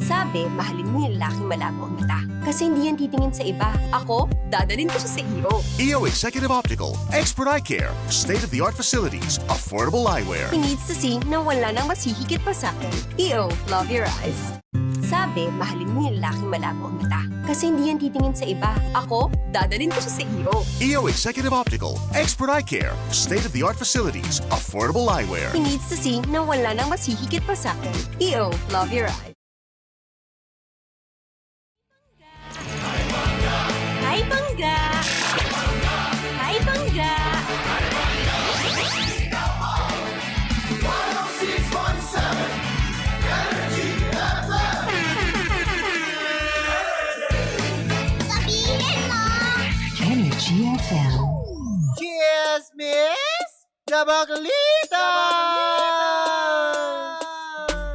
Sabi, mahalin mo yung lalaking malabo ang mata. Kasi hindi yan titingin sa iba. Ako, dadalhin ko siya sa iyo. EO Executive Optical, expert eye care, state-of-the-art facilities, affordable eyewear. He needs to see na wala nang mas hihigit pa sa akin. EO, love your eyes. Sabi, mahalin mo yung lalaking malabo ang mata. Kasi hindi yan titingin sa iba. Ako, dadalhin ko siya sa iyo. EO Executive Optical, expert eye care, state-of-the-art facilities, affordable eyewear. He needs to see na wala nang mas hihigit pa sa akin. EO, love your eyes. Hi, Bangga! Hi, Bangga! Energy FM. Cheers, Miss Gabaglita!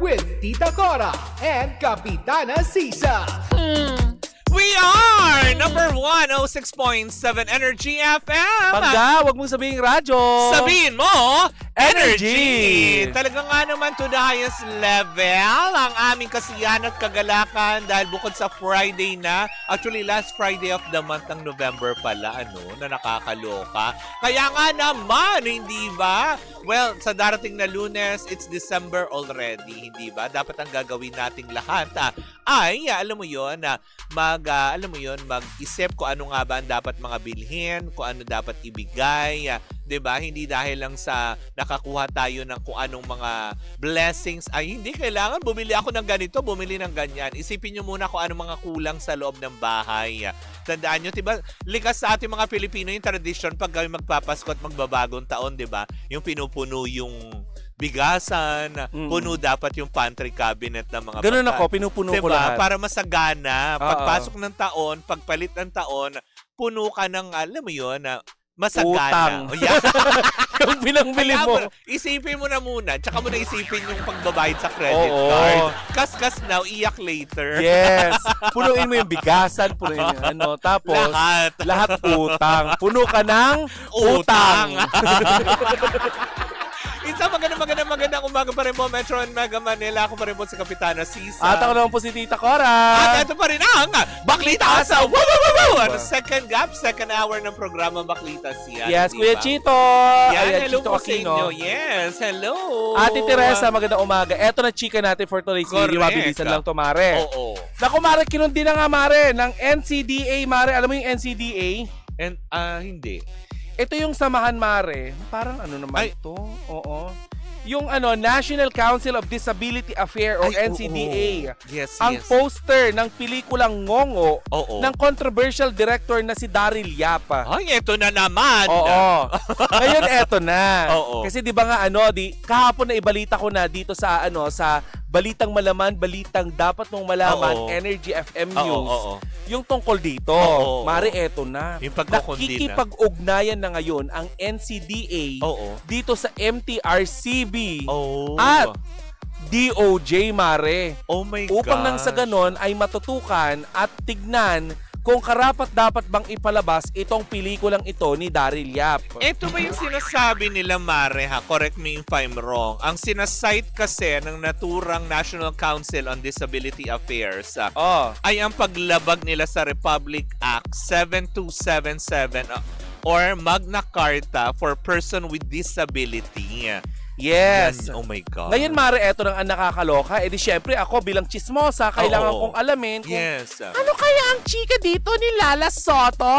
With Tita Cora and Kapitana Sisa. We are number 106.7 Energy FM. Bangga, wag mong sabihin radyo. Sabihin mo, Energy! Talaga nga naman to the highest level ang aming kasiyahan at kagalakan dahil bukod sa Friday na, actually last Friday of the month ng November pala, na nakakaloka. Kaya nga naman, hindi ba? Well, sa darating na Lunes, it's December already, hindi ba? Dapat ang gagawin nating lahat ay, alam mo yon, mag-isip kung ano nga ba ang dapat mga bilhin, kung ano dapat ibigay, 'di ba? Hindi dahil lang sa nakakuha tayo ng kung anong mga blessings ay hindi kailangan bumili ako ng ganito, bumili ng ganyan. Isipin niyo muna kung ano mga kulang sa loob ng bahay. Tandaan niyo, 'di ba? Likas sa ating mga Pilipino yung tradition pag kami magpapasko at magbabagong taon, 'di ba? Yung pinupuno yung bigasan, puno dapat yung pantry cabinet ng mga Ganun bata. ako, pinupuno ko Diba? lahat. Para masagana. Oo. Pagpasok ng taon, pagpalit ng taon, puno ka ng, alam mo yun, Utang. masagana. O, yan. Yung bilang-bili Kaya mo. Isipin mo na muna, tsaka mo na isipin yung pagbabayad sa credit Oo. card. Kas-kas now, iyak later. Yes. Punuin mo yung bigasan, punuin mo yung Tapos, lahat utang. Puno ka ng utang. Isang magandang umaga pa rin po, Metro and Mega Manila. Ako pa rin po si Kapitana Sisa. At ako naman po si Tita Cora. At ito pa rin ang Baklita sa Woo! Ano, second hour ng programa Baklita siya. Yes, Kuya Chito. Yan, Ayan, hello Chito po sa Aquino. inyo. Yes, hello. Ate Teresa, magandang umaga. Eto na chika natin for today's video. Correct. Mabilisan lang to, Mare. Oo. Naku, Mare, kinundi na nga, Mare, ng NCDA, Mare. Alam mo yung NCDA? And, hindi. Ito yung samahan, Mare. Parang ano naman Ay. to? Oo. Yung National Council of Disability Affairs o Ay, NCDA. oo. Yes, Ang yes. poster ng pelikulang Ngongo Oo. ng controversial director na si Daryl Yap. Ay, eto na naman. Oo. Ngayon eto na. Oo. Kasi 'di ba nga kahapon na ibalita ko na dito sa sa Balitang Malaman, Balitang Dapat Mong Malaman, Oo. Energy FM Oo, News. oo. Yung tungkol dito. Oo. Mare, eto na. Yung pagkukundi na. Nakikipag-ugnayan na ngayon ang NCDA Oo. dito sa MTRCB Oh. at DOJ, Mare. Oh my Upang gosh. nang sa ganon ay matutukan at tignan kung karapat-dapat bang ipalabas itong pelikulang ito ni Daryl Yap. Ito ba yung sinasabi nila, Mare, ha? Correct me if I'm wrong. Ang sinasite kasi ng naturang National Council on Disability Affairs ay ang paglabag nila sa Republic Act 7277 or Magna Carta for Person with Disability. Yes. Yan. Oh my God. Ngayon, Mare, eto nang ang nakakaloka. Eh di syempre ako bilang chismosa, kailangan Oo. kong alamin kung Yes. ano kaya ang chika dito ni Lala Soto.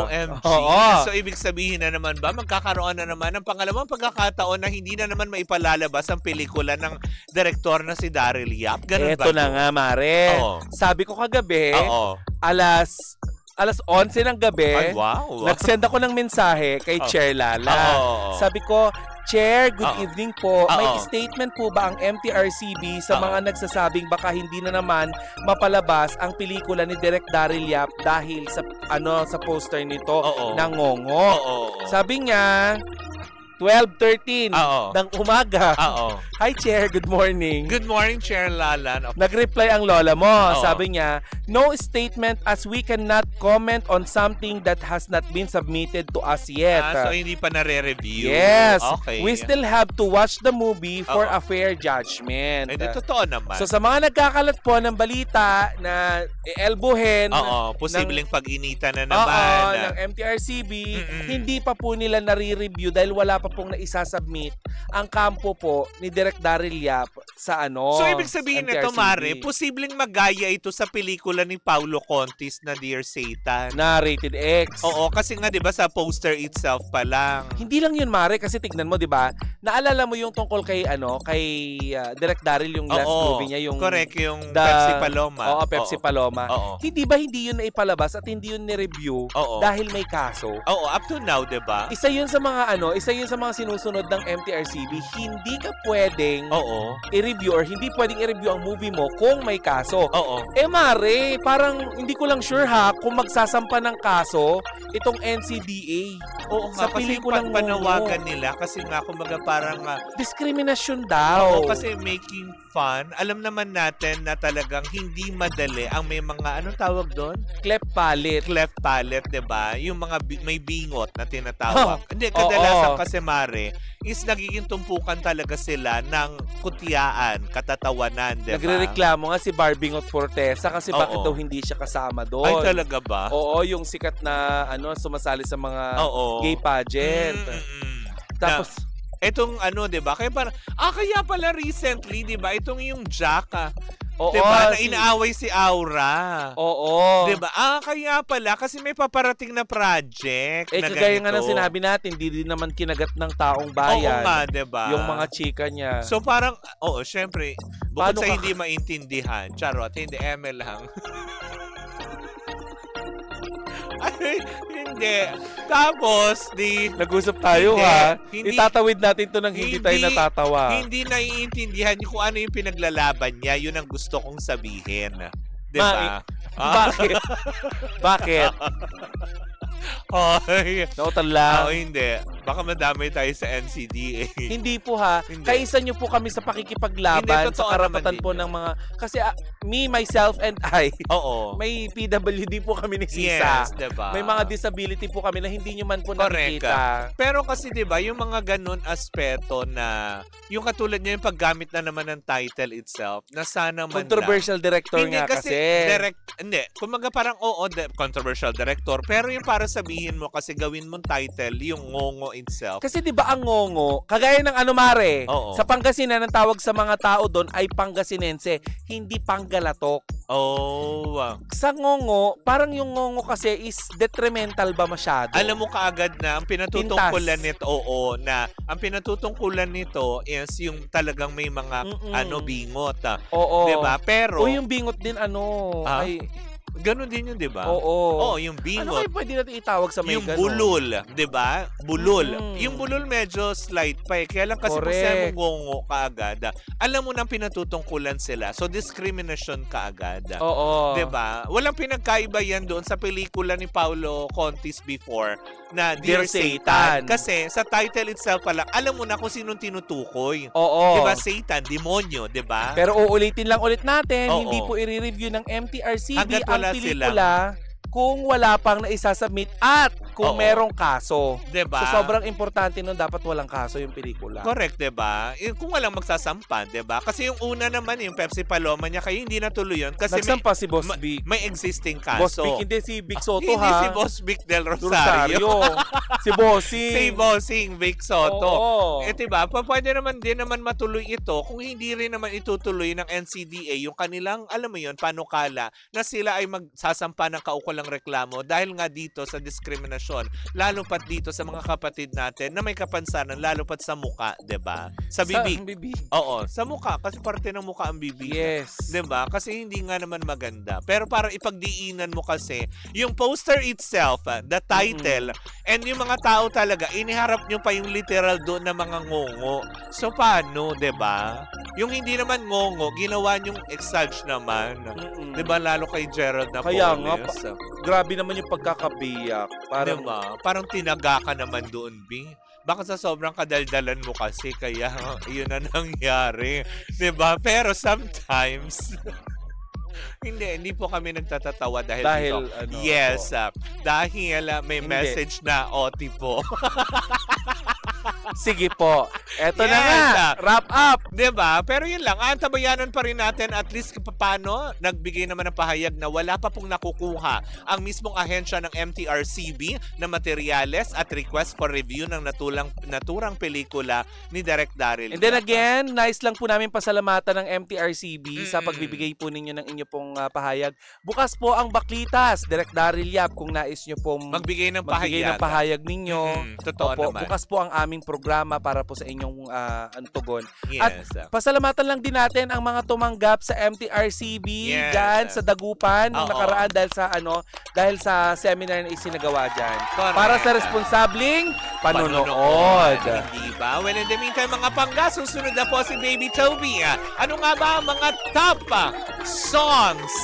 OMG. Oo. So, ibig sabihin na naman ba, magkakaroon na naman ng pangalawang pagkakataon na hindi na naman maipalalabas ang pelikula ng direktor na si Daryl Yap? Ganun ba? Eto na nga, Mare. Oo. Sabi ko kagabi, Oo. alas 11 ng gabi, Ay, wow. nag-send ako ng mensahe kay Chair Lala. Oo. Sabi ko, Chair, good Oo. evening po. May Oo. statement po ba ang MTRCB sa Oo. mga nagsasabing baka hindi na naman mapalabas ang pelikula ni Direk Daryl Yap dahil sa sa poster nito Oo. ng Ngongo? Oo. Sabi niya, 12:13 Oo. ng umaga. Oo. Hi, Chair. Good morning. Good morning, Chair Lalan. Nag-reply ang lola mo. Oo. Sabi niya, no statement as we cannot comment on something that has not been submitted to us yet. So hindi pa nare-review. Yes. Okay. We still have to watch the movie for Oo. a fair judgment. Hindi, totoo naman. So sa mga nagkakalat po ng balita na elbohin Oo, posibleng pag-initan na Oo, naman. ng MTRCB, Mm-mm. hindi pa po nila nare-review dahil wala pa pong naisasubmit ang kampo po ni Direk Daryl Yap sa So, ibig sabihin nito, MTRCB. Mare, posibleng magaya ito sa pelikula ni Paulo Contis na Dear Satan. na rated X. Oo, kasi nga 'di ba sa poster itself pa lang. Hindi lang yun, Mare, kasi tignan mo, 'di ba? Naalala mo yung tungkol kay Direk Daryl yung last Oo, movie niya, yung correct, yung the- Pepsi Paloma. Oo, Pepsi Paloma. Oo. Hindi ba hindi yun naipalabas at hindi yun ni-review Oo. dahil may kaso? Oo, up to now, 'di ba? Isa yun sa mga sinusunod ng MTRCB, hindi ka pwedeng Oo. i-review or hindi pwedeng i-review ang movie mo kung may kaso. Oo. Mare, parang hindi ko lang sure kung magsasampa ng kaso itong NCDA. Oo nga, Sa kasi pelikulang panawagan nila kasi nga kumbaga parang Discrimination daw. oo, kasi making fun. Alam naman natin na talagang hindi madali ang may mga anong tawag doon? Cleft palate. Cleft palate, 'di ba? Yung mga may bingot na tinatawag. Hindi kadalasan Oo. kasi Mare is nagiging tumpukan talaga sila ng kutyaan, katatawanan, 'di ba? Nagrereklamo nga si Barbingot Fortesa kasi bakit Oo. daw hindi siya kasama doon. Ay, talaga ba? Oo, yung sikat na sumasali sa mga Oo. gay pageant. Tapos Etong 'di ba? Kaya kaya pala recently, 'di ba? Itong yung Jack, oo, 'di ba? Na inaaway si Aura. Oo. 'Di ba? Kaya pala kasi may paparating na project na Kagaya nga ganito. ng sinabi natin, hindi din naman kinagat ng taong Oo bayan. nga, 'di ba? Yung mga chika niya. So parang syempre, bukod Paano sa ka- hindi maintindihan, charot, hindi ML lang. Ay, hindi. Tapos, Nag-usap tayo Hindi. Itatawid natin to nang hindi tayo natatawa. Hindi naiintindihan kung ano yung pinaglalaban niya. Yun ang gusto kong sabihin. Di ba? Bakit? Bakit? Ay. Nautan lang. Hindi. Baka madamay tayo sa NCDA. Hindi po Hindi. Kaisa nyo po kami sa pakikipaglaban Hindi, sa totoo karapatan naman po din. ng mga... Kasi me, myself, and I, Oo. may PWD po kami ni Sisa. Yes, diba? May mga disability po kami na hindi nyo man po Correct. nakikita. Pero kasi 'di ba, yung mga ganun aspeto na yung katulad niya yung paggamit na naman ng title itself na sana man Controversial director hindi nga kasi. Hindi. Kumaga parang controversial director. Pero yung para sabihin mo kasi gawin mong title, yung ngongo itself. Kasi 'di ba ang ngongo, kagaya ng Mare, Oo. sa Pangasinan ang tawag sa mga tao doon ay Pangasinense, hindi Panggalatok. Oh. Sa ngongo, parang yung ngongo kasi is detrimental ba masyado? Alam mo kaagad na ang pinatutungkulan nito, ang pinatutungkulan nito is yung talagang may mga bingot. Oo. 'Di ba? Pero O yung bingot din ay ganun din yun, 'di ba? oo. yung Ano bingot. kayo pwede natin itawag sa may Yung ganun? bulol, 'di ba? Bulol. Mm. Yung bulol medyo slight pa eh. Kaya lang kasi kung Correct. sa'yo ngongo kaagad, alam mo nang pinatutungkulan sila. So discrimination kaagad. Oo. 'Di ba? Walang pinagkaiba yan doon sa pelikula ni Paulo Contis before na Dear Dear Satan. Satan. Kasi sa title itself pa lang, alam mo na kung sinong tinutukoy. Oo. 'Di ba? Satan, demonyo, 'di ba? Pero uulitin lang ulit natin, Oo. hindi po i-review ng MTRCB Hanggat ang wala pelikula kung wala pang naisasubmit at kung Oo. merong kaso. 'Di ba? So sobrang importante nun, dapat walang kaso yung pelikula. Correct, 'di ba? Kung walang magsasampa, 'di ba? Kasi yung una naman yung Pepsi Paloma niya kaya hindi natuloy yun kasi Nagsampa si Boss Vic. may existing Boss kaso. Vic, hindi si Vic Soto Hindi ha. si Boss Vic del Rosario. Rosario. Si Bossing. Si Bossing Vic Soto. Oo. Diba? Pwede naman din naman matuloy ito kung hindi rin naman itutuloy ng NCDA yung kanilang, alam mo yun, panukala na sila ay magsasampa ng kaukulang reklamo dahil nga dito sa diskriminasyon, lalo pat dito sa mga kapatid natin na may kapansanan, lalo pat sa muka, 'di ba? Sa bibig. bibig. Oo, sa muka kasi parte ng muka ang bibig. Yes. 'Di ba? Kasi hindi nga naman maganda. Pero para ipagdiinan mo kasi yung poster itself, the title, and yung mga tao talaga, iniharap nyo pa yung literal doon na mga ngongo. So paano, 'di ba? Yung hindi naman ngongo, ginawa nyong exage naman. 'Di ba lalo kay Gerald na Kaya nga, grabe naman yung pagkakabiyak. Parang Parang tinaga ka naman doon, B. baka sa sobrang kadaldalan mo kasi, kaya yun na nangyari. 'Di ba? Pero sometimes, hindi po kami nagtatatawa dahil dito. Ano, Yes, dahil may Hindi. message na OT po. Sige po. Eto na Yes, nga. Wrap up. 'Di ba? Pero yun lang, antabayanan pa rin natin at least paano nagbigay naman ng pahayag na wala pa pong nakukuha ang mismong ahensya ng MTRCB na materyales at request for review ng naturang pelikula ni Direk Daryl. And then again, nice lang po namin pasalamatan ng MTRCB sa Mm. pagbibigay po ninyo ng inyo pong pahayag. Bukas po ang Baklitas, Direk Daryl Yap, kung nais nyo pong magbigay ng magbigay ng pahayag ninyo. Totoo Opo, naman. bukas po ang aming programa para po sa inyong tugon. Yes. Pasalamatan lang din natin ang mga tumanggap sa MTRCB Yes. dyan sa Dagupan nung Oo. nakaraan dahil sa seminar na isinagawa dyan. Correct. Para sa responsabling panonood. Hindi ba? Well, in the meantime, mga pangga, susunod na po si Baby Toby. Ano nga ba ang mga top songs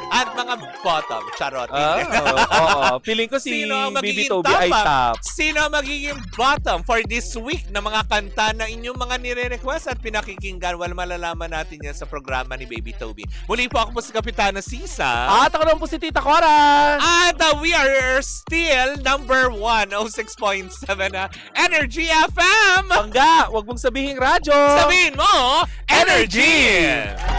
at mga bottom? Charot. Oo. Feeling ko si Sino ang Baby magiging Toby ay top? top. Sino ang magiging bottom for this week na mga kanta na inyong mga nire-request at pinakikinggan? Well, malalaman natin yan sa programa ni Baby Toby. Muli po ako po si Kapitana Sisa. At ako naman po si Tita Cora. At we are still number 106.7 Energy FM. Pangga, wag mong sabihin radyo. Sabihin mo, Energy!